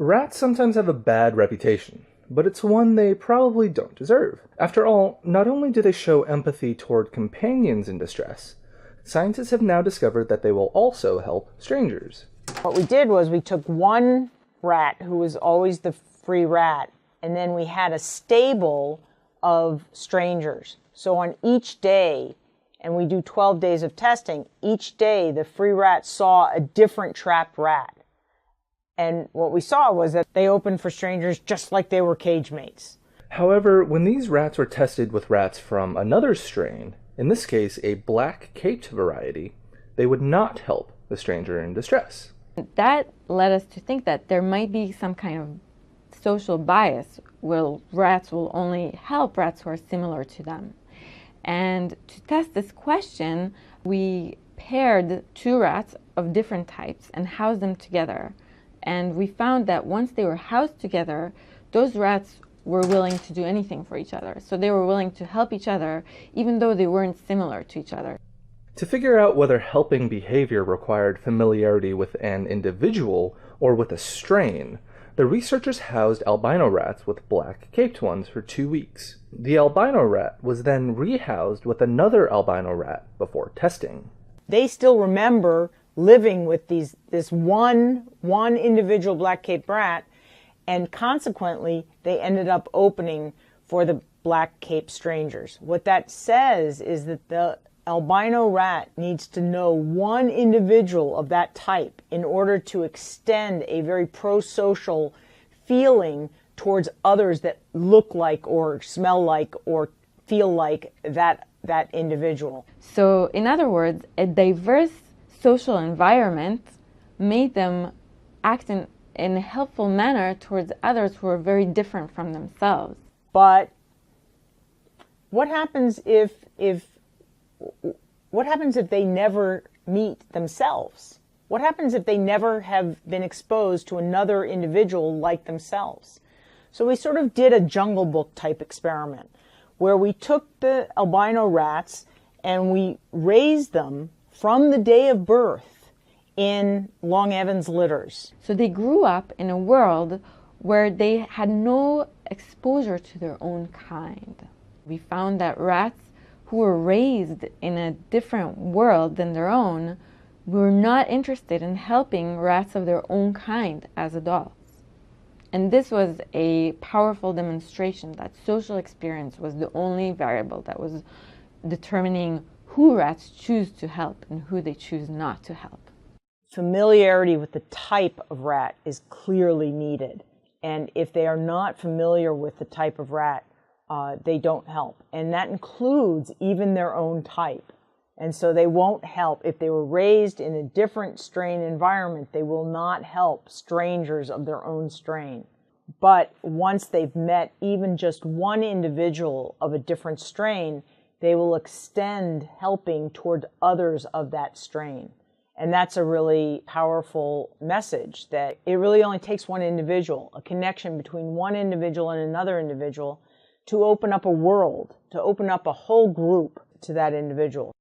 Rats sometimes have a bad reputation, but it's one they probably don't deserve. After all, not only do they show empathy toward companions in distress, scientists have now discovered that they will also help strangers. What we did was we took one rat who was always the free rat, and then we had a stable of strangers. So on each day, and we do 12 days of testing, each day the free rat saw a different trapped rat. And what we saw was that they opened for strangers just like they were cage mates. However, when these rats were tested with rats from another strain, in this case a black-caped variety, they would not help the stranger in distress. That led us to think that there might be some kind of social bias where rats will only help rats who are similar to them. And to test this question, we paired two rats of different types and housed them together. And we found that once they were housed together, those rats were willing to do anything for each other. So they were willing to help each other, even though they weren't similar to each other. To figure out whether helping behavior required familiarity with an individual or with a strain, the researchers housed albino rats with black-caped ones for 2 weeks. The albino rat was then rehoused with another albino rat before testing. They still remember living with this one individual black-caped rat, and consequently, they ended up opening for the black-caped strangers. What that says is that the albino rat needs to know one individual of that type in order to extend a very prosocial feeling towards others that look like or smell like or feel like that individual. So, in other words, a diverse social environment made them act in a helpful manner towards others who are very different from themselves. But what happens if they never meet themselves? What happens if they never have been exposed to another individual like themselves? So we sort of did a Jungle Book type experiment where we took the albino rats and we raised them from the day of birth in Long Evans litters. So they grew up in a world where they had no exposure to their own kind. We found that rats who were raised in a different world than their own were not interested in helping rats of their own kind as adults. And this was a powerful demonstration that social experience was the only variable that was determining who rats choose to help and who they choose not to help. Familiarity with the type of rat is clearly needed. And if they are not familiar with the type of rat, they don't help. And that includes even their own type. And so they won't help. If they were raised in a different strain environment, they will not help strangers of their own strain. But once they've met even just one individual of a different strain, they will extend helping toward others of that strain. And that's a really powerful message, that it really only takes one individual, a connection between one individual and another individual, to open up a world, to open up a whole group to that individual.